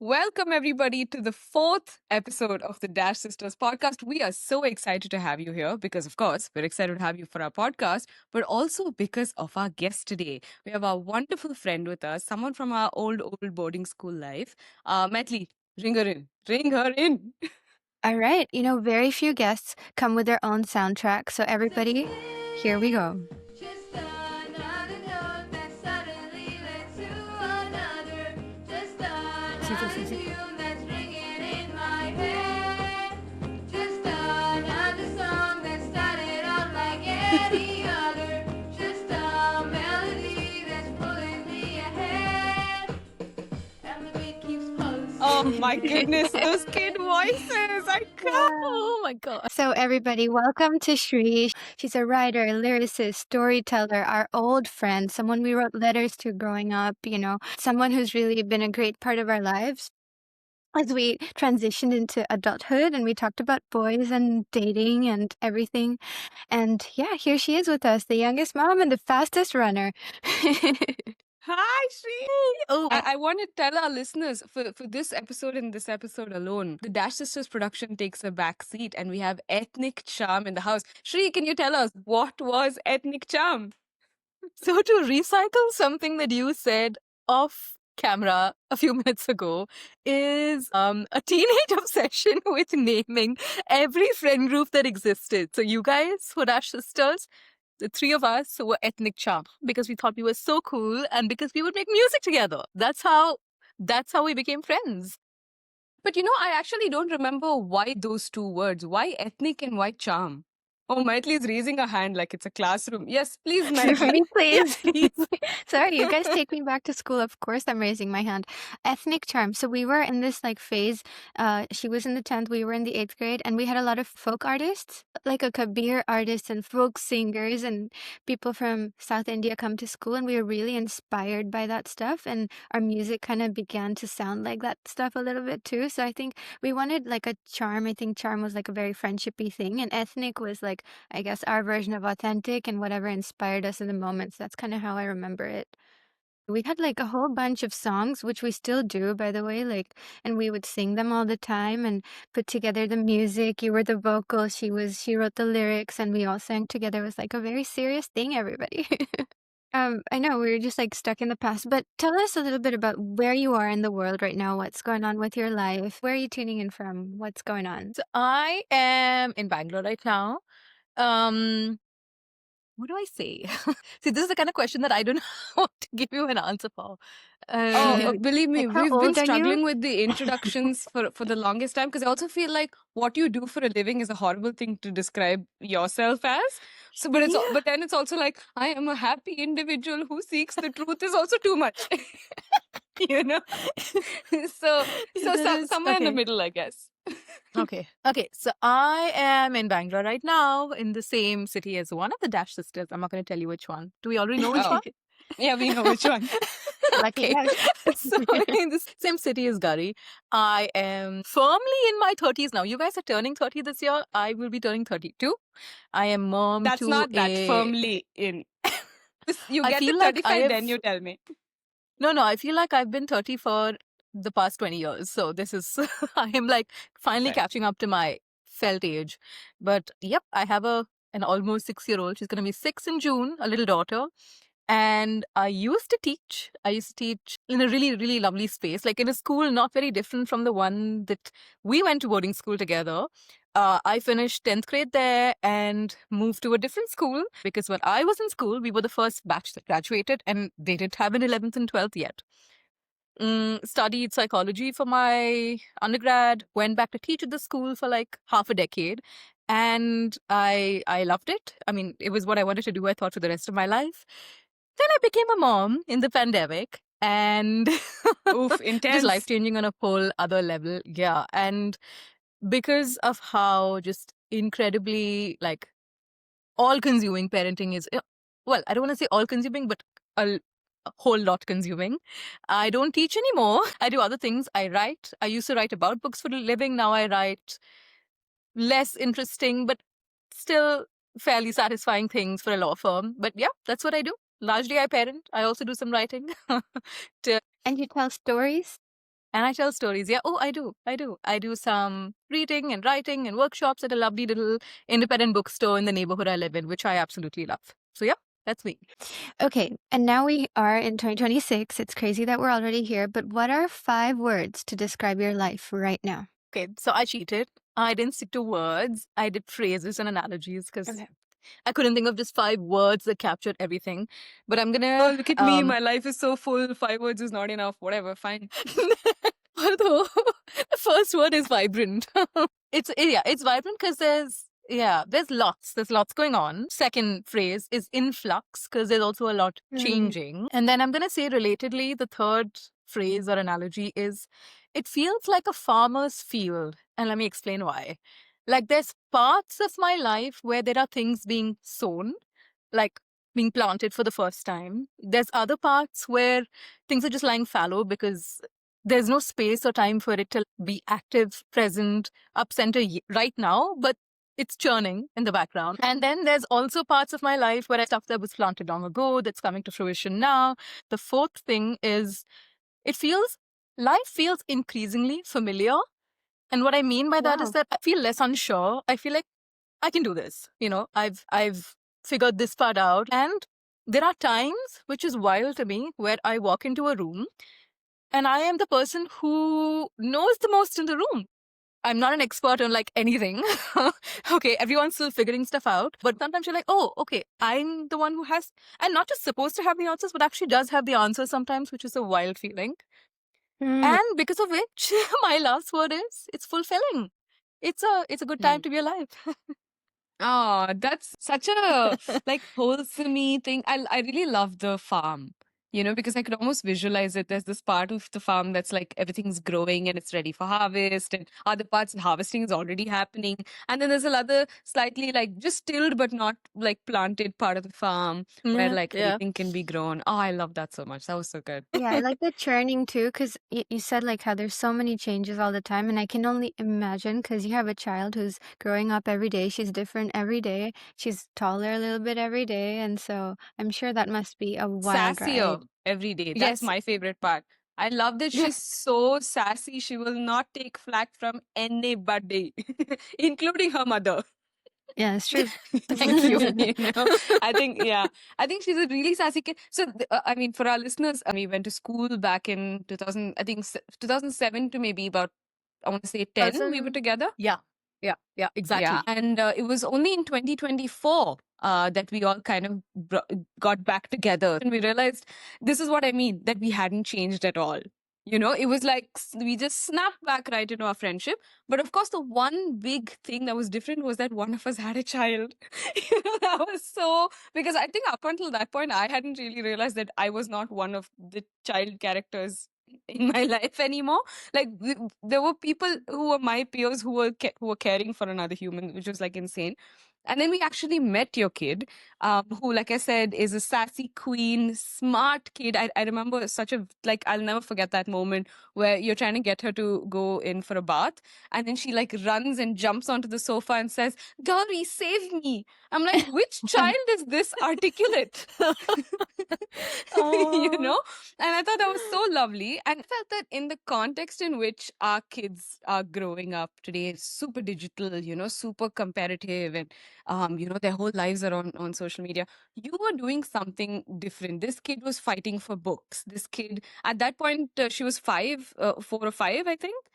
Welcome, everybody, to the fourth episode of the Dash Sisters podcast. We are so excited to have you here because, of course, we're excited to have you for our podcast, but also because of our guest today. We have our wonderful friend with us, someone from our old boarding school life. Metli, ring her in. Ring her in. All right, very few guests come with their own soundtrack, so everybody, here we go. Just another note that suddenly led to another. Just another tune that's ringing in my head. Just another song that started out like any other. Just a melody that's pulling me ahead. And the beat keeps pulsing. Oh my goodness, those kid voices. I can't. Oh my god. So everybody, welcome to Sree. She's a writer, lyricist, storyteller, our old friend, someone we wrote letters to growing up, someone who's really been a great part of our lives as we transitioned into adulthood and we talked about boys and dating and everything. And yeah, here she is with us, the youngest mom and the fastest runner. Hi, Sree. Oh, I want to tell our listeners for this episode and this episode alone, the Dash Sisters production takes a back seat and we have ethnic charm in the house. Sree, can you tell us what was ethnic charm? so to recycle something that you said off camera a few minutes ago is a teenage obsession with naming every friend group that existed. So you guys were Dash Sisters. The three of us were ethnic charm because we thought we were so cool and because we would make music together. That's how we became friends. But I actually don't remember why those two words. Why ethnic and why charm? Oh, Maitli is raising her hand like it's a classroom. Yes, please, Maitli. Please. Please. Sorry, you guys take me back to school. Of course, I'm raising my hand. Ethnic charm. So we were in this phase. She was in the 10th, we were in the 8th grade, and we had a lot of folk artists, like a Kabir artist and folk singers and people from South India come to school, and we were really inspired by that stuff. And our music kind of began to sound like that stuff a little bit too. So I think we wanted a charm. I think charm was a very friendshipy thing, and ethnic was I guess our version of authentic and whatever inspired us in the moment. So that's kind of how I remember it. We had a whole bunch of songs, which we still do, by the way, and we would sing them all the time and put together the music. You were the vocals, she wrote the lyrics, and we all sang together. It was a very serious thing, everybody. I know we were just stuck in the past, but tell us a little bit about where you are in the world right now. What's going on with your life? Where are you tuning in from? What's going on? So I am in Bangalore right now. What do I say? See, this is the kind of question that I don't know what to give you an answer for. Believe me, how we've old been are you? struggling with the introductions for the longest time because I also feel like what you do for a living is a horrible thing to describe yourself as. So, but then it's also like I am a happy individual who seeks the truth is also too much, you know. so somewhere in the okay. middle, I guess. Okay. So I am in Bangalore right now, in the same city as one of the Dash sisters. I'm not going to tell you which one. Do we already know which Oh. one? Yeah, we know which one. Lucky Okay. us. So in the same city as Gary, I am firmly in my 30s now. You guys are turning 30 this year. I will be turning 32. I am mom That's to not that a... firmly in. You I get to feel like 35, then you tell me. No, I feel like I've been 30 for the past 20 years. So this is, I am finally Right. catching up to my felt age. But yep, I have an almost 6-year-old. She's going to be 6 in June, a little daughter. And I used to teach in a really, really lovely space, in a school not very different from the one that we went to boarding school together. I finished 10th grade there and moved to a different school because when I was in school, we were the first batch that graduated and they didn't have an 11th and 12th yet. Studied psychology for my undergrad, went back to teach at the school for half a decade. And I loved it. I mean, it was what I wanted to do, I thought, for the rest of my life. Then I became a mom in the pandemic and Oof, intense. just life-changing on a whole other level. Yeah. And because of how just incredibly all-consuming parenting is, well, I don't want to say all-consuming, but a whole lot consuming. I don't teach anymore. I do other things. I write. I used to write about books for a living. Now I write less interesting, but still fairly satisfying things for a law firm. But yeah, that's what I do. Largely I parent. I also do some writing. And you tell stories? And I tell stories. Yeah. Oh, I do. I do some reading and writing and workshops at a lovely little independent bookstore in the neighborhood I live in, which I absolutely love. So, yeah, that's me. Okay, and now we are in 2026. It's crazy that we're already here, but what are 5 words to describe your life right now? Okay, so I cheated. I didn't stick to words. I did phrases and analogies because Okay. I couldn't think of just 5 words that captured everything. But I'm Oh, gonna look at me. My life is so full. 5 words is not enough. Whatever, fine. although the first word is vibrant. It's vibrant because there's lots going on. Second phrase is influx because there's also a lot changing. And then I'm gonna say relatedly, the third phrase or analogy is it feels like a farmer's field. And let me explain why. Like there's parts of my life where there are things being sown, like being planted for the first time. There's other parts where things are just lying fallow because there's no space or time for it to be active, present, up center right now, but it's churning in the background. And then there's also parts of my life where I stuff that was planted long ago that's coming to fruition now. The fourth thing is life feels increasingly familiar. And what I mean by that is Wow. that I feel less unsure. I feel like I can do this. I've figured this part out. And there are times, which is wild to me, where I walk into a room and I am the person who knows the most in the room. I'm not an expert on like anything. Okay, everyone's still figuring stuff out. But sometimes you're like, oh, okay, I'm the one who has, and not just supposed to have the answers, but actually does have the answers sometimes, which is a wild feeling. And because of which, my last word is it's fulfilling. It's a good time to be alive. Oh, that's such a like wholesome thing. I really love the farm, because I could almost visualize it. There's this part of the farm that's like everything's growing and it's ready for harvest, and other parts harvesting is already happening. And then there's another slightly like just tilled but not like planted part of the farm where like Yeah. anything can be grown. Oh, I love that so much. That was so good. Yeah, I like the churning too, because you said like how there's so many changes all the time, and I can only imagine because you have a child who's growing up every day. She's different every day. She's taller a little bit every day, and so I'm sure that must be a wild ride. Sassier every day. That's Yes. my favorite part. I love that Yeah. she's so sassy. She will not take flack from anybody, including her mother. Yeah, it's true. Thank you. I think she's a really sassy kid. So, I mean, for our listeners, we went to school back in 2000, I think 2007 to maybe about, I want to say 10, we were together. Yeah, exactly. Yeah, and it was only in 2024 that we all kind of got back together and we realized this is what I mean, that we hadn't changed at all. It was like we just snapped back right into our friendship. But of course, the one big thing that was different was that one of us had a child. That was so, because I think up until that point, I hadn't really realized that I was not one of the child characters in my life anymore. Like there were people who were my peers who were caring for another human, which was like insane. And then we actually met your kid, who, like I said, is a sassy queen, smart kid. I remember such a, like, I'll never forget that moment where you're trying to get her to go in for a bath. And then she like runs and jumps onto the sofa and says, "Gauri, save me." I'm like, which child is this articulate? And I thought that was so lovely. And I felt that in the context in which our kids are growing up today, super digital, super competitive, and their whole lives are on social media. You were doing something different. This kid was fighting for books. This kid, at that point, she was 4 or 5, I think.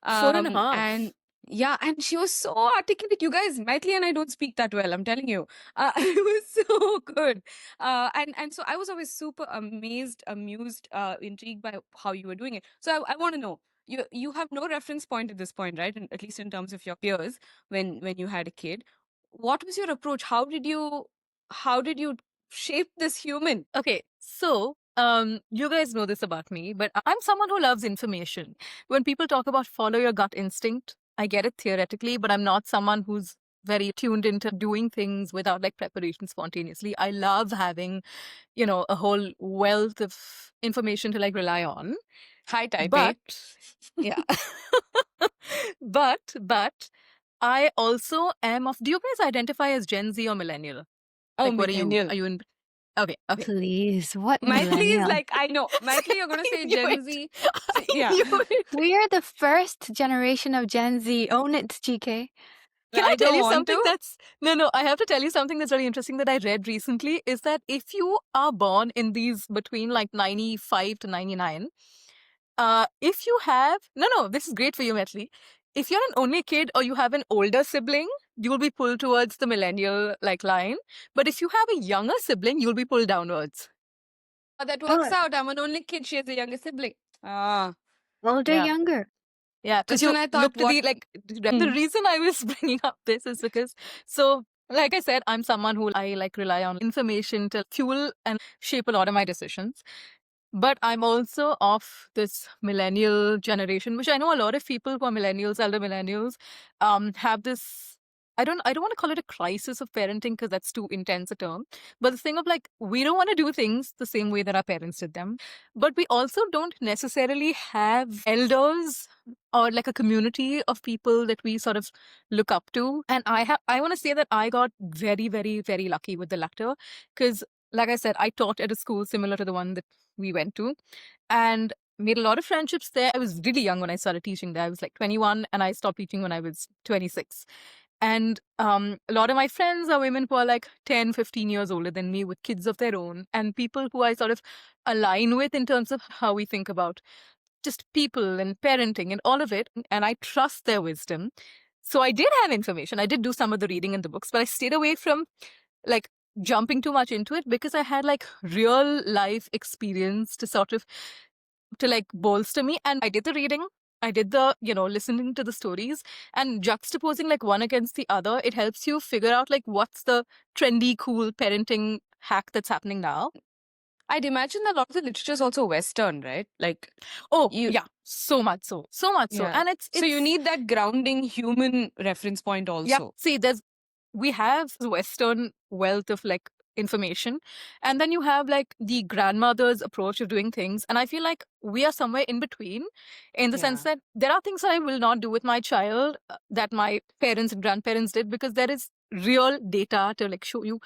4.5. And yeah, and she was so articulate. You guys, Maithili and I don't speak that well, I'm telling you. It was so good. And so I was always super amazed, amused, intrigued by how you were doing it. So I want to know, you have no reference point at this point, right? At least in terms of your peers when you had a kid. What was your approach? How did you shape this human? Okay, so you guys know this about me, but I'm someone who loves information. When people talk about follow your gut instinct, I get it theoretically, but I'm not someone who's very tuned into doing things without like preparation spontaneously. I love having, a whole wealth of information to like rely on. High type, But yeah. but I also am of, do you guys identify as Gen Z or millennial? Oh, Like what are you? millennial. Are you in Okay. Please, what Maithili is millennial? like, I know. Maithili, you're going to I say knew Gen it. Z. I Yeah. knew it. We are the first generation of Gen Z. Own it, GK. Can I tell don't you want something to. that's no, I have to tell you something that's really interesting that I read recently is that if you are born in these between like 95 to 99, if you have this is great for you, Metli. If you're an only kid or you have an older sibling, you'll be pulled towards the millennial like line. But if you have a younger sibling, you'll be pulled downwards. That works out. I'm an only kid. She has a younger sibling. Ah. Older, Yeah. younger. Yeah, because Just you when I thought, look to what? the like the Hmm. reason I was bringing up this is because like I said, I'm someone who I like rely on information to fuel and shape a lot of my decisions. But I'm also of this millennial generation, which I know a lot of people who are millennials, elder millennials, have this. I don't want to call it a crisis of parenting because that's too intense a term. But the thing of like we don't want to do things the same way that our parents did them. But we also don't necessarily have elders or like a community of people that we sort of look up to. And I want to say that I got very, very, very lucky with the latter because like I said, I taught at a school similar to the one that we went to and made a lot of friendships there. I was really young when I started teaching there. I was like 21 and I stopped teaching when I was 26. And a lot of my friends are women who are like 10, 15 years older than me with kids of their own and people who I sort of align with in terms of how we think about just people and parenting and all of it. And I trust their wisdom. So I did have information. I did do some of the reading in the books, but I stayed away from like jumping too much into it because I had like real life experience to sort of to like bolster me. And I did the reading. I did the, listening to the stories and juxtaposing like one against the other. It helps you figure out like what's the trendy, cool parenting hack that's happening now. I'd imagine that a lot of the literature is also Western, right? Like, Oh, you, yeah, so much so. So much so. yeah. And it's So you need that grounding human reference point yeah. also. See, we have the Western wealth of like information, and then you have like the grandmother's approach of doing things. And I feel like we are somewhere in between in the sense Yeah. that there are things that I will not do with my child that my parents and grandparents did because there is real data to like show you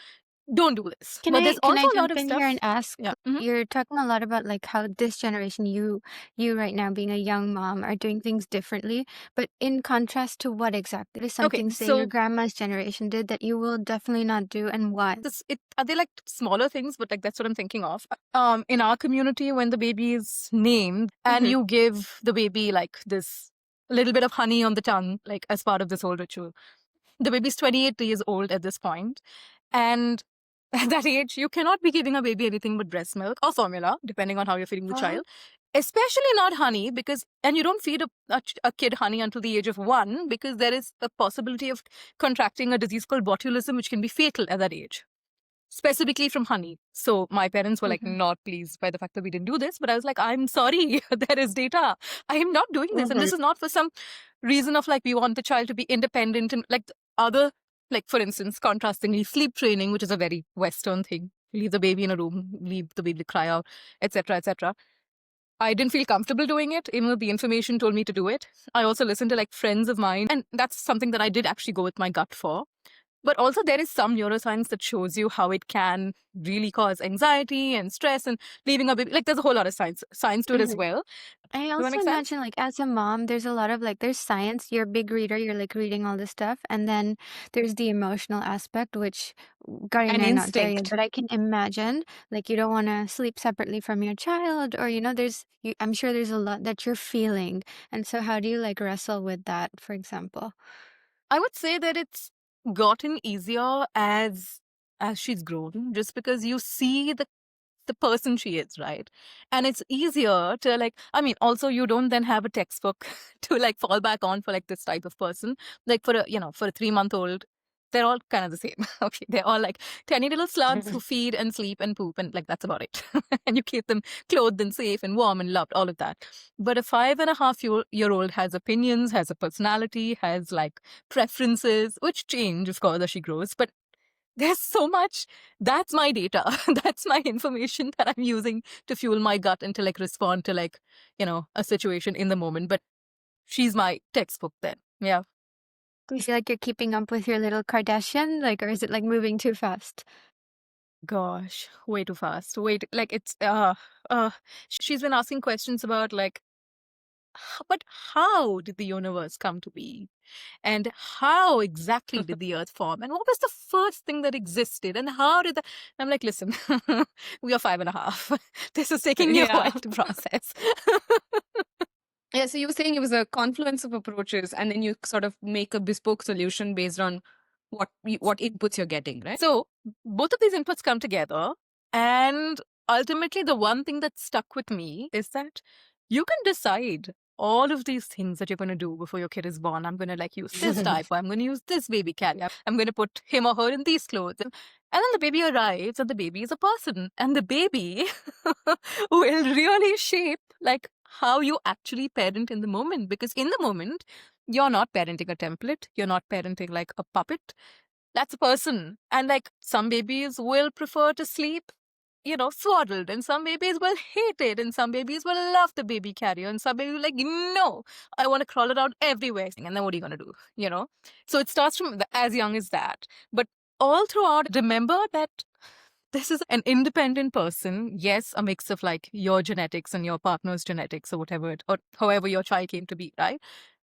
don't do this. Can But there's I also a lot jump of in here and stuff. ask? Yeah. Mhm. You're talking a lot about like how this generation, you right now being a young mom, are doing things differently. But in contrast to what exactly? What is Okay, something, say, your so grandma's generation did that you will definitely not do, and why? are they like smaller things, but like that's what I'm thinking of. In our community, when the baby is named and Mhm. you give the baby like this little bit of honey on the tongue, like as part of this whole ritual, the baby's 28 days old at this point, and at that age, you cannot be giving a baby anything but breast milk or formula, depending on how you're feeding the child. Especially not honey, because and you don't feed a kid honey until the age of 1 because there is a possibility of contracting a disease called botulism, which can be fatal at that age specifically from honey. So my parents were like Mhm. not pleased by the fact that we didn't do this, but I was like, I'm sorry, there is data. I am not doing this. And this is not for some reason of like we want the child to be independent and like the other, like for instance, contrastingly, sleep training, which is a very Western thing. Leave the baby in a room, leave the baby to cry out, etc., etc. I didn't feel comfortable doing it, even though the information told me to do it. I also listened to like friends of mine, and that's something that I did actually go with my gut for. But also, there is some neuroscience that shows you how it can really cause anxiety and stress and leaving a baby. Like, there's a whole lot of science to it as Mhm. well. I Does that also make sense? imagine, like, as a mom, there's a lot of like, there's science. You're a big reader. You're like reading all this stuff, and then there's the emotional aspect, which Gary and An I are not there yet. instinct. But I can imagine, like, you don't want to sleep separately from your child, or I'm sure there's a lot that you're feeling, and so how do you like wrestle with that, for example? I would say that it's gotten easier as she's grown, just because you see the person she is, right? And it's easier to like, I mean, also you don't then have a textbook to like fall back on for like this type of person. Like for a 3-month-old, they're all kind of the same. Okay. They're all like tiny little slugs who feed and sleep and poop and like that's about it. And you keep them clothed and safe and warm and loved, all of that. But a 5.5-year old has opinions, has a personality, has like preferences, which change, of course, as she grows. But there's so much. That's my data. That's my information that I'm using to fuel my gut and to like respond to like, a situation in the moment. But she's my textbook then. Yeah. Do you feel like you're keeping up with your little Kardashian, like, or is it like moving too fast? Gosh, way too fast. Like it's she's been asking questions about like but how did the universe come to be? And how exactly did the earth form? And what was the first thing that existed? And how did that I'm like, listen, we are 5.5. This is taking me a while Yeah. to process. Yeah, so you were saying it was a confluence of approaches, and then you sort of make a bespoke solution based on what inputs you're getting, right? So both of these inputs come together, and ultimately, the one thing that stuck with me is that you can decide all of these things that you're going to do before your kid is born. I'm going to like use this diaper. I'm going to use this baby carrier. I'm going to put him or her in these clothes. And then the baby arrives, and the baby is a person, and the baby will really shape like how you actually parent in the moment. Because in the moment, you're not parenting a template. You're not parenting like a puppet. That's a person. And like some babies will prefer to sleep, swaddled, and some babies will hate it, and some babies will love the baby carrier, and some babies will like, no, I want to crawl around everywhere. And then what are you going to do? So it starts from as young as that. But all throughout, remember that this is an independent person. Yes, a mix of like your genetics and your partner's genetics or whatever, or however your child came to be, right?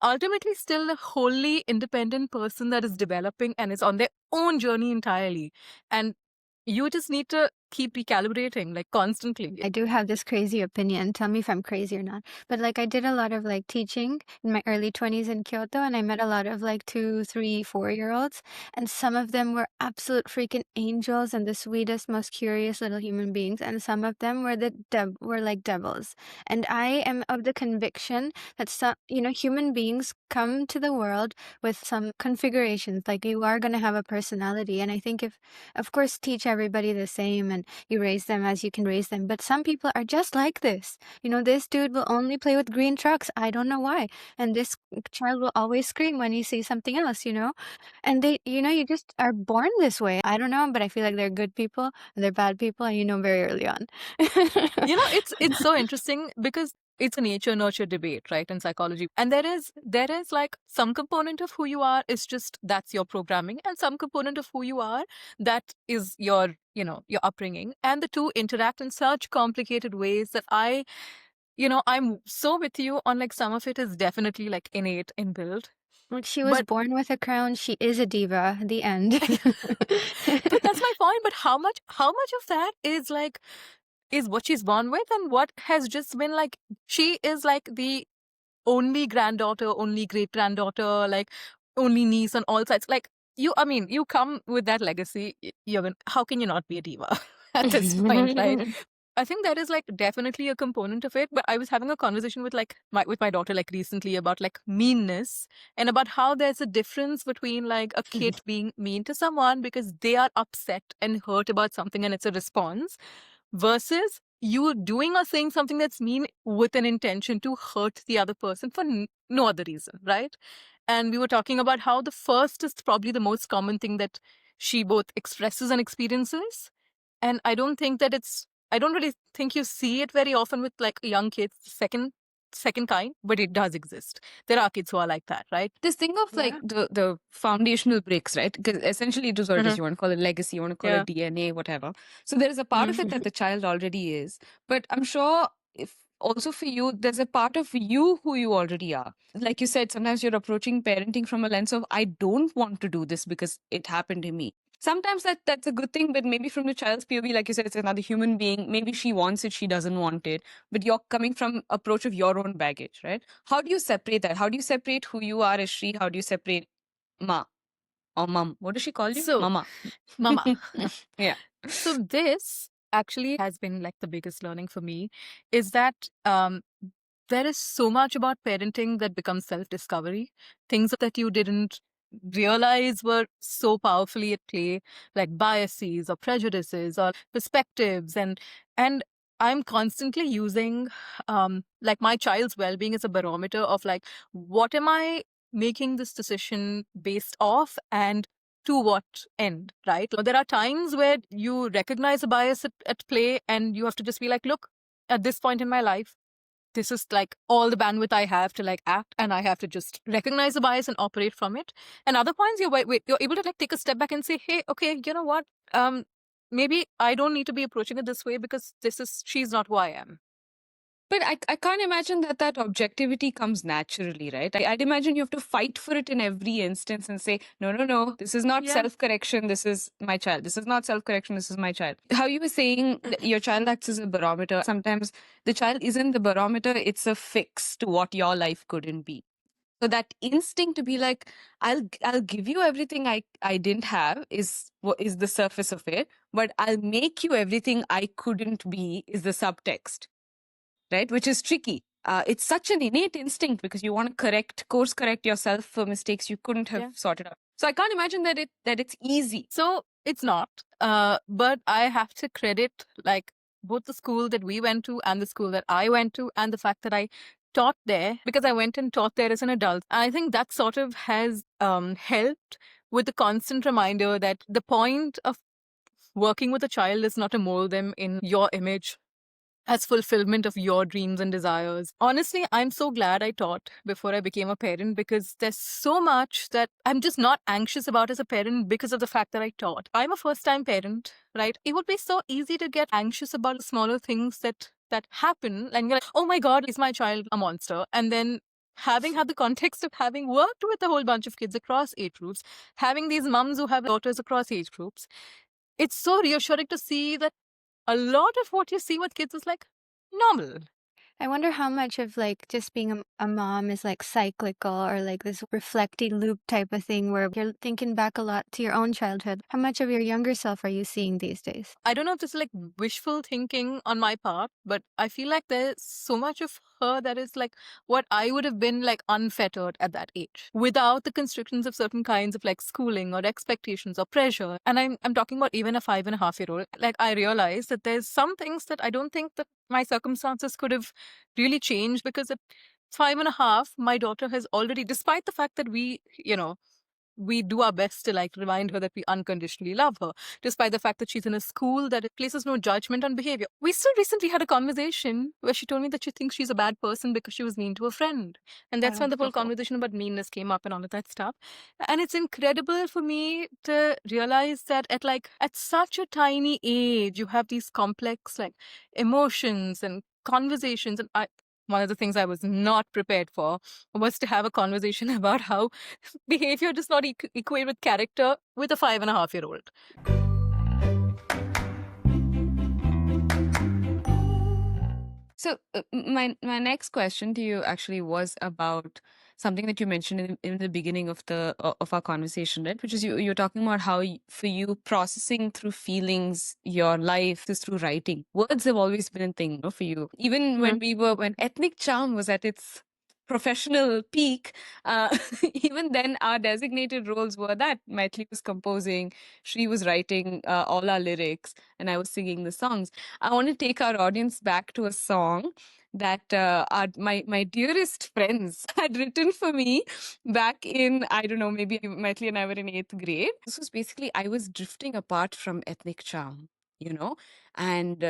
Ultimately still a wholly independent person that is developing and is on their own journey entirely. And you just need to keep recalibrating like constantly. I do have this crazy opinion. Tell me if I'm crazy or not. But like I did a lot of like teaching in my early 20s in Kyoto, and I met a lot of like 2, 3, 4-year-olds, and some of them were absolute freaking angels and the sweetest, most curious little human beings, and some of them were were like devils. And I am of the conviction that some, human beings come to the world with some configurations. Like you are going to have a personality, and I think if, of course, teach everybody the same and you raise them as you can raise them. But some people are just like this. This dude will only play with green trucks. I don't know why. And this child will always scream when you see something else. And they, you just are born this way. I don't know, but I feel like they're good people and they're bad people, and very early on. It's so interesting because it's a nature nurture debate, right, in psychology. And there is like some component of who you are is just that's your programming, and some component of who you are that is your upbringing, and the two interact in such complicated ways that I'm so with you on like some of it is definitely like innate inbuilt. When she was But born with a crown, she is a diva. The end. but that's my point. But how much of that is what she's born with, and what has just been like she is like the only granddaughter, only great granddaughter, like only niece on all sides. Like you come with that legacy. How can you not be a diva at this point, right? I think that is like definitely a component of it. But I was having a conversation with like my daughter like recently about like meanness, and about how there's a difference between like a kid being mean to someone because they are upset and hurt about something and it's a response, versus you doing or saying something that's mean with an intention to hurt the other person for no other reason, right? And we were talking about how the first is probably the most common thing that she both expresses and experiences. And I don't really think you see it very often with like young kids, second kind, but it does exist. There are kids who are like that, right? This thing of like the foundational bricks, right? Because essentially it is what it is. You want to call it legacy, you want to call it DNA, whatever. So there is a part of it that the child already is. But I'm sure if also for you, there's a part of you who you already are. Like you said, sometimes you're approaching parenting from a lens of I don't want to do this because it happened to me. Sometimes that's a good thing, but maybe from the child's POV, like you said, it's another human being. Maybe she wants it, she doesn't want it, but you're coming from approach of your own baggage, right? How do you separate that? How do you separate who you are as Sree? How do you separate Ma or Mum? What does she call you? So, Mama. Mama. Yeah. So this actually has been like the biggest learning for me is that there is so much about parenting that becomes self-discovery. Things that you didn't realize were so powerfully at play, like biases or prejudices or perspectives. And I'm constantly using like my child's well-being as a barometer of like, what am I making this decision based off, and to what end, right? There are times where you recognize a bias at play, and you have to just be like, look, at this point in my life, this is like all the bandwidth I have to like act, and I have to just recognize the bias and operate from it. And other points, you're able to like take a step back and say, hey, okay, you know what? maybe I don't need to be approaching it this way because she's not who I am. But I can't imagine that that objectivity comes naturally, right? I'd imagine you have to fight for it in every instance and say, no, no, no, this is not Yeah. self-correction, this is my child. This is not self-correction, this is my child. How you were saying that your child acts as a barometer. Sometimes the child isn't the barometer, it's a fix to what your life couldn't be. So that instinct to be like, I'll give you everything I didn't have is what is the surface of it, but I'll make you everything I couldn't be is the subtext, right? Which is tricky. It's such an innate instinct because you want to course correct yourself for mistakes you couldn't have Yeah. sorted out. So I can't imagine that it's easy. So it's not. But I have to credit like both the school that we went to and the school that I went to, and the fact that I taught there because I went and taught there as an adult. And I think that sort of has helped with the constant reminder that the point of working with a child is not to mold them in your image as fulfillment of your dreams and desires. Honestly, I'm so glad I taught before I became a parent because there's so much that I'm just not anxious about as a parent because of the fact that I taught. I'm a first time parent, right? It would be so easy to get anxious about the smaller things that happen and you're like, oh my god, is my child a monster? And then having had the context of having worked with a whole bunch of kids across age groups, having these mums who have daughters across age groups, it's so reassuring to see that a lot of what you see with kids is like normal. I wonder how much of like just being a mom is like cyclical or like this reflecting loop type of thing where you're thinking back a lot to your own childhood. How much of your younger self are you seeing these days? I don't know if this is like wishful thinking on my part, but I feel like there's so much of her that is like what I would have been like unfettered at that age without the constrictions of certain kinds of like schooling or expectations or pressure. And I'm talking about even a 5.5-year-old. Like I realized that there's some things that I don't think that my circumstances could have really changed because at 5.5, my daughter has already, despite the fact that we do our best to like remind her that we unconditionally love her, despite the fact that she's in a school that it places no judgment on behavior. We still recently had a conversation where she told me that she thinks she's a bad person because she was mean to a friend. And that's when the whole conversation about meanness came up and all of that stuff. And it's incredible for me to realize that at such a tiny age, you have these complex like emotions and conversations. And one of the things I was not prepared for was to have a conversation about how behavior does not equate with character with a 5.5-year-old. So my next question to you actually was about something that you mentioned in the beginning of of our conversation, right? Which is you're talking about how for you processing through feelings, your life is through writing. Words have always been a thing, no, for you. Even when ethnic charm was at its professional peak, even then our designated roles were that Maithili was composing, Sree was writing all our lyrics, and I was singing the songs. I want to take our audience back to a song that my dearest friends had written for me back in, I don't know, maybe Maithili and I were in 8th grade. This was basically, I was drifting apart from ethnic charm, and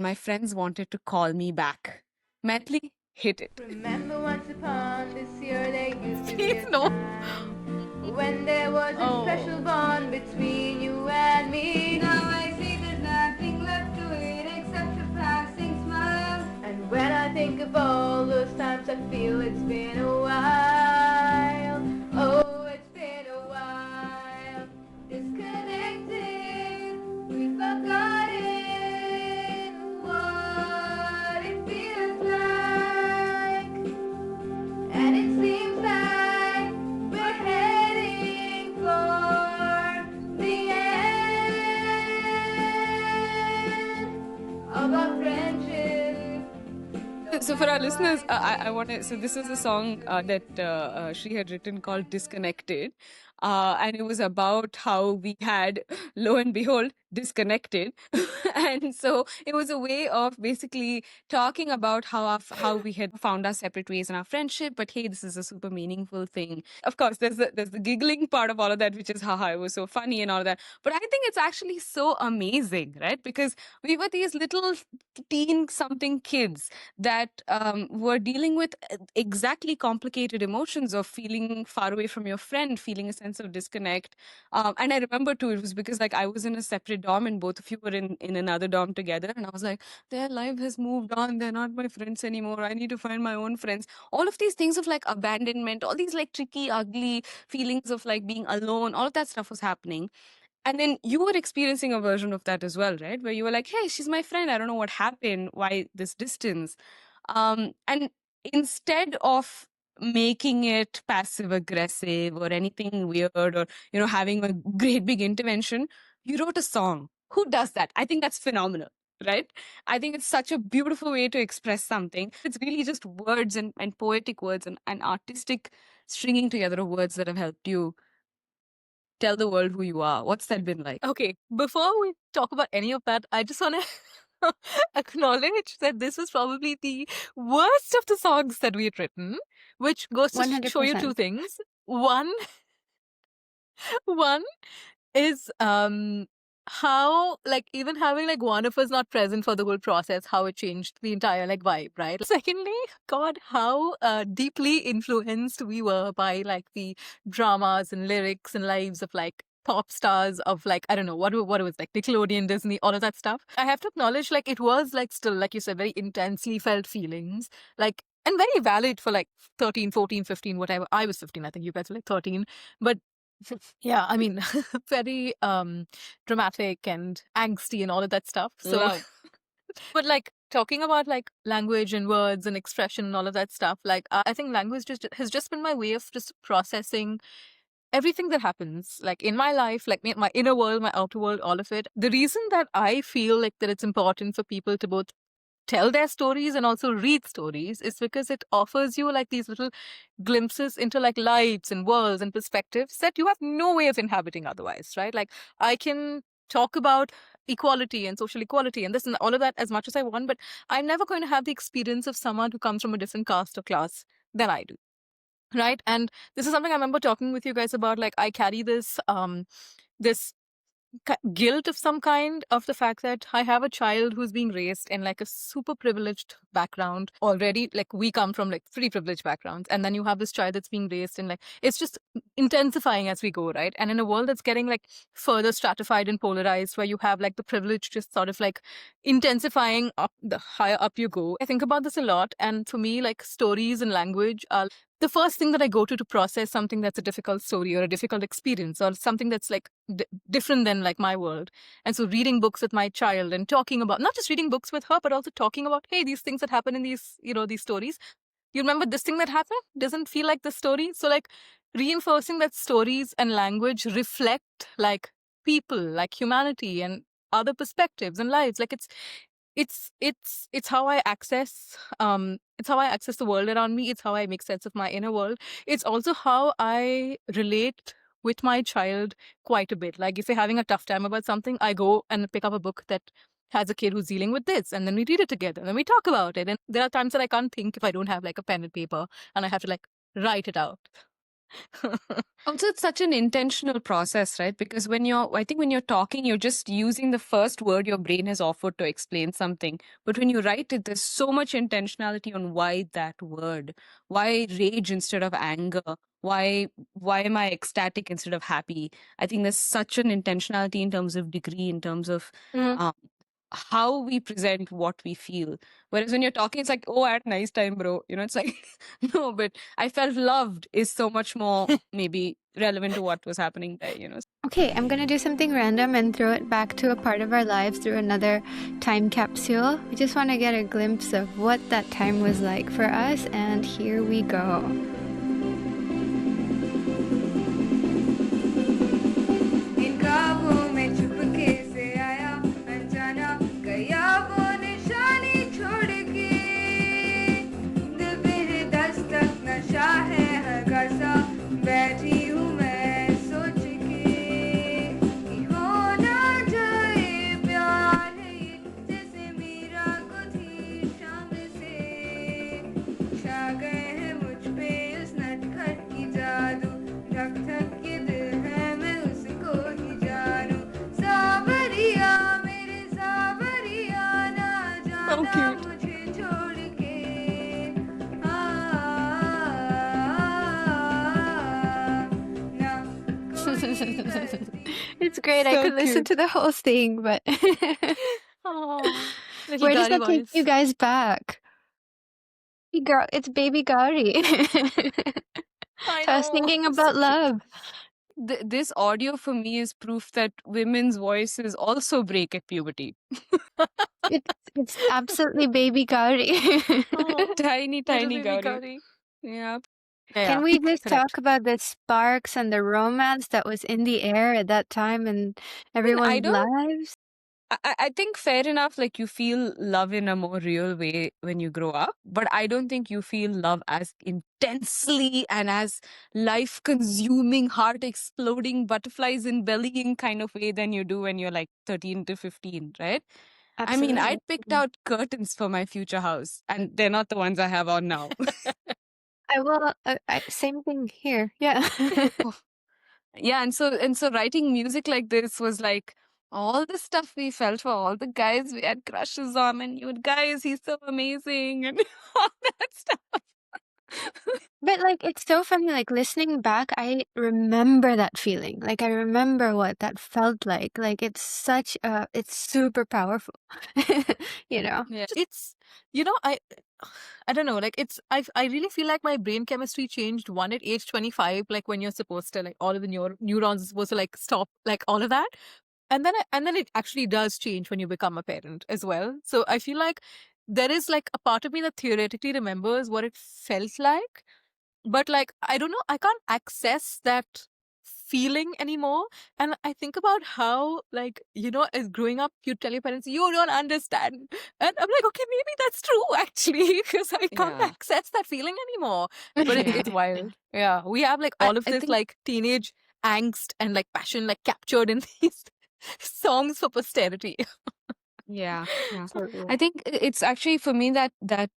my friends wanted to call me back. Maithili, hit it. Remember once upon this year there used to be Please a no. time when there was a Oh. special bond between you and me. Now I see there's nothing left to it except a passing smile. And when I think of all those times, I feel it's been a while. Oh, it's been a while. Disconnected, we've forgotten what it feels like. And it seems like we're heading for the end of our friendship. So for our listeners, I want to. So this is a song that she had written called "Disconnected," and it was about how we had, lo and behold, disconnected, and so it was a way of basically talking about how we had found our separate ways in our friendship. But hey, this is a super meaningful thing. Of course, there's the giggling part of all of that, which is haha, it was so funny and all that. But I think it's actually so amazing, right? Because we were these little teen something kids that were dealing with exactly complicated emotions of feeling far away from your friend, feeling a sense of disconnect. And I remember too, it was because like I was in a separate dorm and both of you were in another dorm together. And I was like, their life has moved on. They're not my friends anymore. I need to find my own friends. All of these things of like abandonment, all these like tricky, ugly feelings of like being alone, all of that stuff was happening. And then you were experiencing a version of that as well, right? Where you were like, hey, she's my friend. I don't know what happened. Why this distance? And instead of making it passive aggressive or anything weird or, having a great big intervention, you wrote a song. Who does that? I think that's phenomenal, right? I think it's such a beautiful way to express something. It's really just words and poetic words and artistic stringing together of words that have helped you tell the world who you are. What's that been like? Okay, before we talk about any of that, I just want to acknowledge that this was probably the worst of the songs that we had written, which goes to show you two 100%. things. One, one is how like even having like one of us not present for the whole process, how it changed the entire like vibe, right? Secondly, God, how deeply influenced we were by like the dramas and lyrics and lives of like pop stars of like I don't know what it was like Nickelodeon, Disney, all of that stuff. I have to acknowledge like it was like still like you said very intensely felt feelings, like and very valid for like 13, 14, 15, whatever. I was 15, I think you guys were like 13, but yeah, I mean, very dramatic and angsty and all of that stuff. So, Love. but like talking about like language and words and expression and all of that stuff, like I think language just has just been my way of just processing everything that happens like in my life, like my inner world, my outer world, all of it. The reason that I feel like that it's important for people to both tell their stories and also read stories is because it offers you like these little glimpses into like lives and worlds and perspectives that you have no way of inhabiting otherwise, right? Like I can talk about equality and social equality and this and all of that as much as I want, but I'm never going to have the experience of someone who comes from a different caste or class than I do. Right. And this is something I remember talking with you guys about. Like I carry this guilt of some kind of the fact that I have a child who's being raised in like a super privileged background already. Like we come from like pretty privileged backgrounds, and then you have this child that's being raised in like it's just intensifying as we go, right? And in a world that's getting like further stratified and polarized, where you have like the privilege just sort of like intensifying up the higher up you go. I think about this a lot, and for me, like stories and language are the first thing that I go to process something that's a difficult story or a difficult experience or something that's like different than like my world. And so reading books with my child and talking about not just reading books with her, but also talking about, hey, these things that happen in these, these stories. You remember this thing that happened? Doesn't feel like the story. So like reinforcing that stories and language reflect like people, like humanity and other perspectives and lives. Like it's how I access the world around me. It's how I make sense of my inner world. It's also how I relate with my child quite a bit. Like if we're having a tough time about something, I go and pick up a book that has a kid who's dealing with this, and then we read it together and then we talk about it. And there are times that I can't think if I don't have like a pen and paper and I have to like write it out. Also, it's such an intentional process, right? Because I think when you're talking, you're just using the first word your brain has offered to explain something. But when you write it, there's so much intentionality on why that word, why rage instead of anger, why am I ecstatic instead of happy? I think there's such an intentionality in terms of degree, in terms of um, how we present what we feel. Whereas when you're talking, it's like, oh, I had a nice time, bro. It's like, no, but I felt loved is so much more maybe relevant to what was happening there. Okay, I'm gonna do something random and throw it back to a part of our lives through another time capsule. We just want to get a glimpse of what that time was like for us, and here we go. इन ख्वाबों में चुपके से आया अनजाना गया वो निशानी छोड़ के दिल पे है दस्तक नशा है हल्का सा बैठी हूँ मैं सोच के कि हो ना जाए प्यार है ये जैसे मीरा को थी शाम से छा गए हैं मुझ पे उस नटखट की जादू धक धक के दिल है मैं उसको ही जानूं सावरिया मेरे सावरिया ना जाना cute. मुझे छोड़ के ना कोई गलती It's great. I So could listen cute. to the whole thing, but Oh, little where does Gary that take you voice. guys back? Girl, it's baby Gauri. I So I was know. thinking So about cute. love. This audio for me is proof that women's voices also break at puberty. It's absolutely baby Gauri. Oh, Tiny, little tiny baby Gauri. Gary. Yeah. Can Yeah, we just correct. talk about the sparks and the romance that was in the air at that time in I mean, I everyone's don't lives? I think fair enough, like you feel love in a more real way when you grow up, but I don't think you feel love as intensely and as life consuming, heart exploding, butterflies in bellying kind of way than you do when you're like 13 to 15, right? I mean, Absolutely. I'd picked out curtains for my future house, and they're not the ones I have on now. I will. Same thing here. Yeah. Yeah, and so writing music like this was like all the stuff we felt for all the guys we had crushes on, and you guys, he's so amazing, and all that stuff. But like it's so funny, like listening back, I remember that feeling. Like I remember what that felt like. Like it's super powerful. You know? Yeah, It's, I don't know, like I really feel like my brain chemistry changed one at age 25, like when you're supposed to, like, all of the neurons are supposed to like stop, like all of that. And then it actually does change when you become a parent as well. So I feel like there is like a part of me that theoretically remembers what it felt like, but like I don't know, I can't access that feeling anymore. And I think about how, like, as growing up, you tell your parents you don't understand, and I'm like, okay, maybe that's true actually, because I can't yeah, access that feeling anymore. But it's yeah. it's wild. Yeah, we have like I, all of I this think like teenage angst and like passion like captured in these songs for posterity. Yeah, yeah. Absolutely. I think it's actually for me that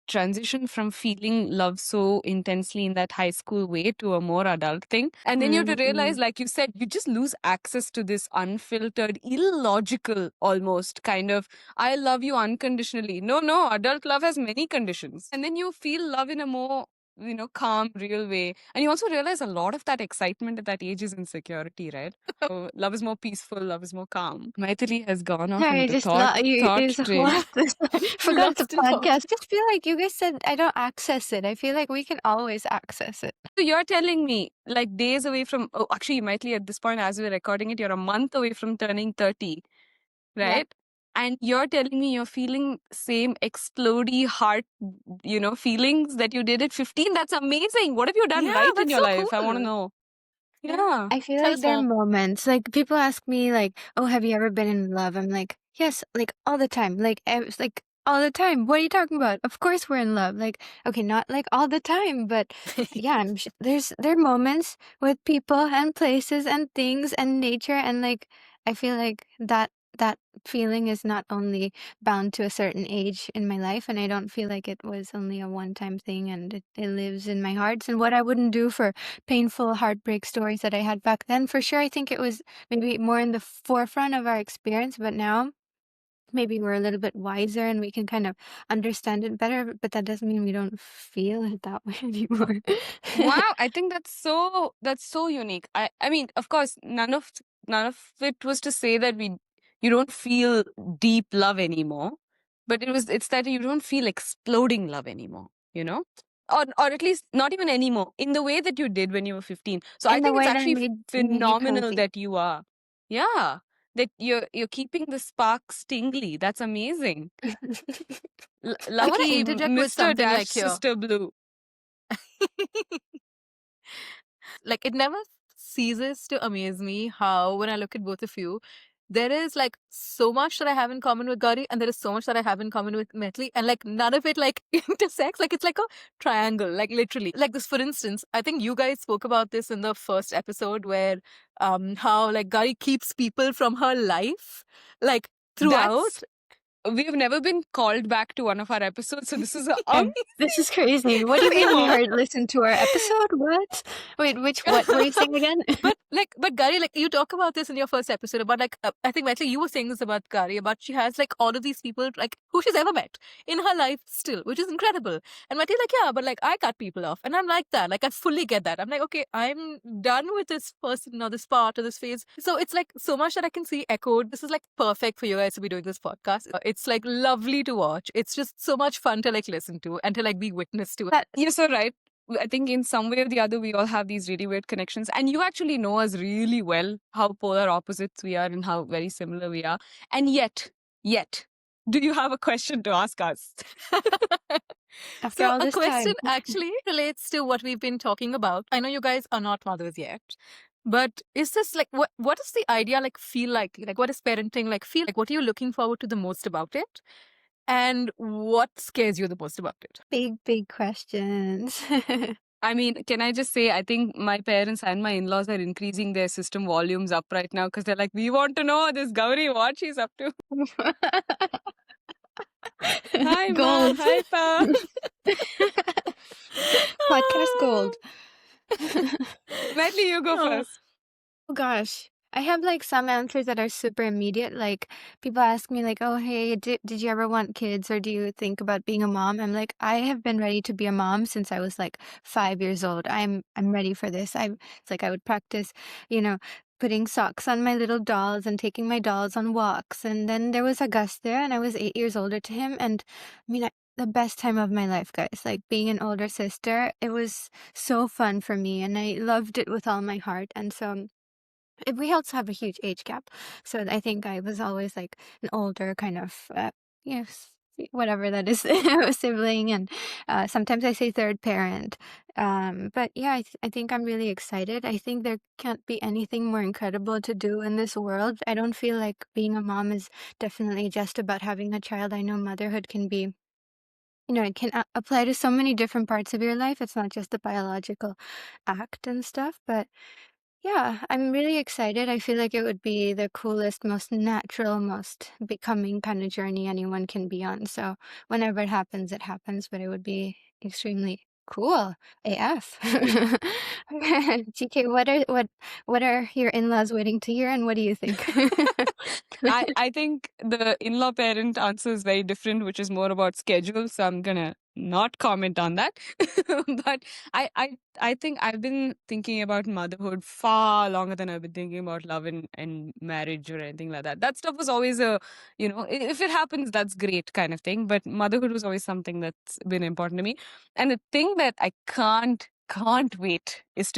transition from feeling love so intensely in that high school way to a more adult thing. And then you have to realize, Mm-mm. like you said, you just lose access to this unfiltered, illogical almost kind of I love you unconditionally. No, no, adult love has many conditions. And then you feel love in a more calm, real way. And you also realize a lot of that excitement at that age is insecurity, right? So love is more peaceful, love is more calm. Maithili has gone off I into just thought is train. lost. Forgot the Lost in thought. podcast. Just feel like you guys said I don't access it. I feel like we can always access it. So you're telling me, like days away from, oh, actually, Maithili, at this point, as we're recording it, you're a month away from turning 30, Yeah. right? And you're telling me you're feeling same explodey heart, feelings that you did at 15. That's amazing. What have you done Yeah, right in that's your so life? I want to cool. know. Yeah, Yeah. I feel tell like us there are more. moments, like people ask me like, "Oh, have you ever been in love?" I'm like, "Yes, like all the time." Like it's like all the time. What are you talking about? Of course we're in love. Like, okay, not like all the time, but yeah, there are moments with people and places and things and nature and like I feel like that feeling is not only bound to a certain age in my life, and I don't feel like it was only a one-time thing, and it lives in my heart. And what I wouldn't do for painful heartbreak stories that I had back then. For sure, I think it was maybe more in the forefront of our experience, but now maybe we're a little bit wiser and we can kind of understand it better, but that doesn't mean we don't feel it that way anymore. Wow, I think that's so unique. I mean, of course, none of it was to say that you don't feel deep love anymore, but it's that you don't feel exploding love anymore, you know? Or at least not even anymore in the way that you did when you were 15. So I In the think it's way that actually made you phenomenal cozy. that you are. Yeah, that you're keeping the sparks tingly. That's amazing. I want to Lucky interject with Mr. something Dash like here. Sister Blue. Like, it never ceases to amaze me how, when I look at both of you, there is like so much that I have in common with Gauri, and there is so much that I have in common with Metli, and like none of it like intersects. Like, it's like a triangle, like literally. Like this, for instance, I think you guys spoke about this in the first episode where how like Gauri keeps people from her life, like throughout. That's We've never been called back to one of our episodes, so this is a Yeah, this is crazy. What do you mean we heard listen to our episode? What? Wait, what were you saying again? but Gary, like you talk about this in your first episode about like I think actually you were saying this about Gary, about she has like all of these people like who she's ever met in her life still, which is incredible. And Matty's like, yeah, but like I cut people off, and I'm like that. Like I fully get that. I'm like, okay, I'm done with this person or this part or this phase. So it's like so much that I can see echoed. This is like perfect for you guys to be doing this podcast. It's like lovely to watch. It's just so much fun to like listen to and to like be witness to. You're so right. I think in some way or the other, we all have these really weird connections. And you actually know us really well, how polar opposites we are and how very similar we are. And yet, do you have a question to ask us? After So all a this question time. actually relates to what we've been talking about. I know you guys are not mothers yet, but is this like what does the idea like feel like? Like what is parenting like feel like? What are you looking forward to the most about it? And what scares you the most about it? Big questions. I mean, can I just say, I think my parents and my in-laws are increasing their system volumes up right now because they're like, we want to know this Gauri, what she's up to. Hi, Ma. Gold. Hi, Pa. Podcast gold. Medley, you go Oh. first. Oh gosh. I have like some answers that are super immediate. Like people ask me like, "Oh, hey, did you ever want kids or do you think about being a mom?" I'm like, "I have been ready to be a mom since I was like 5 years old. I'm ready for this." It's like I would practice, you know, putting socks on my little dolls and taking my dolls on walks. And then there was August there and I was 8 years older to him, and I mean, the best time of my life, guys. Like being an older sister, it was so fun for me and I loved it with all my heart. And so we also have a huge age gap, so I think I was always like an older kind of yes, whatever that is, sibling, and sometimes I say third parent. But yeah, I think I'm really excited. I think there can't be anything more incredible to do in this world. I don't feel like being a mom is definitely just about having a child. I know motherhood can be, it can apply to so many different parts of your life. It's not just the biological act and stuff, but yeah, I'm really excited. I feel like it would be the coolest, most natural, most becoming kind of journey anyone can be on. So whenever it happens, but it would be extremely cool. AF. GK, what are your in-laws waiting to hear and what do you think? I think the in-law parent answer is very different, which is more about schedule. So I'm gonna not comment on that. But I think I've been thinking about motherhood far longer than I've been thinking about love and marriage or anything like that. That stuff was always a, if it happens, that's great kind of thing. But motherhood was always something that's been important to me. And the thing that I can't wait is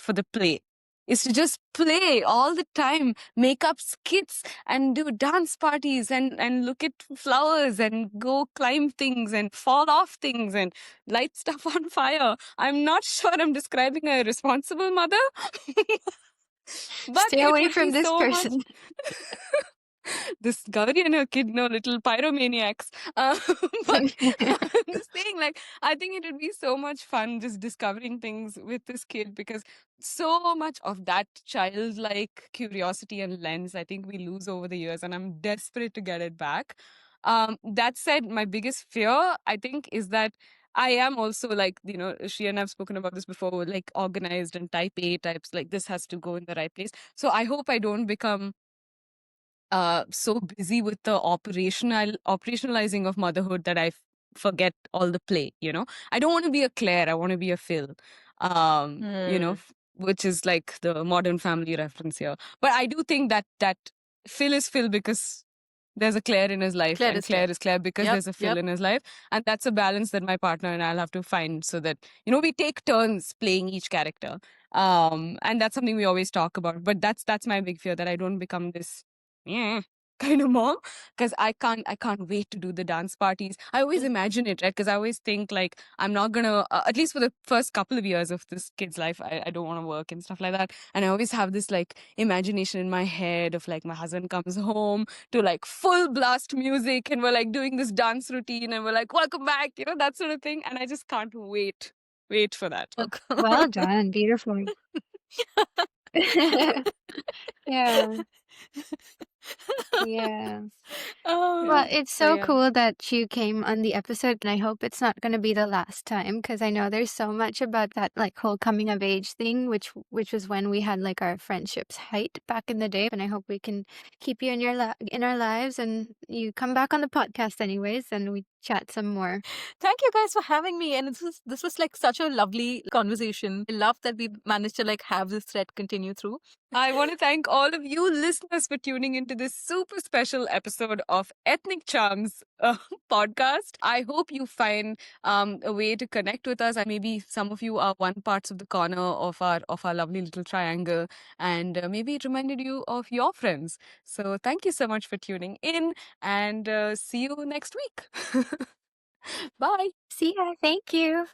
for the play. Is to just play all the time, make up skits and do dance parties and look at flowers and go climb things and fall off things and light stuff on fire. I'm not sure I'm describing a responsible mother, but Stay it away would from be this so much. person. This Gauri and her kid, no, little pyromaniacs. But I'm just saying, like, I think it would be so much fun just discovering things with this kid because so much of that childlike curiosity and lens, I think we lose over the years, and I'm desperate to get it back. That said, my biggest fear, I think, is that I am also like, she and I've spoken about this before, like organized and type A types, like this has to go in the right place. So I hope I don't become so busy with the operationalizing of motherhood that I forget all the play. I don't want to be a Claire. I want to be a Phil. Which is like the Modern Family reference here. But I do think that Phil is Phil because there's a Claire in his life, Claire and is Claire Claire. is Claire because Yep, there's a Phil yep. in his life, and that's a balance that my partner and I'll have to find so that we take turns playing each character. And that's something we always talk about. But that's my big fear, that I don't become this kind of mom, because I can't wait to do the dance parties. I always imagine it, right? Because I always think like I'm not gonna at least for the first couple of years of this kid's life, I don't want to work and stuff like that. And I always have this like imagination in my head of like my husband comes home to like full blast music and we're like doing this dance routine and we're like, welcome back, that sort of thing. And I just can't wait for that. Well done. Beautiful. Yeah. Yeah. Oh, Well, it's so so yeah. cool that you came on the episode, and I hope it's not going to be the last time because I know there's so much about that like whole coming of age thing, which was when we had like our friendship's height back in the day. And I hope we can keep you in in our lives, and you come back on the podcast anyways, and we chat some more. Thank you guys for having me. And this was like such a lovely conversation. I love that we managed to like have this thread continue through. I want to thank all of you listeners for tuning into this super special episode of Ethnic Charms podcast. I hope you find a way to connect with us. Maybe some of you are one parts of the corner of our lovely little triangle, and maybe it reminded you of your friends. So thank you so much for tuning in, and see you next week. Bye. See ya. Thank you.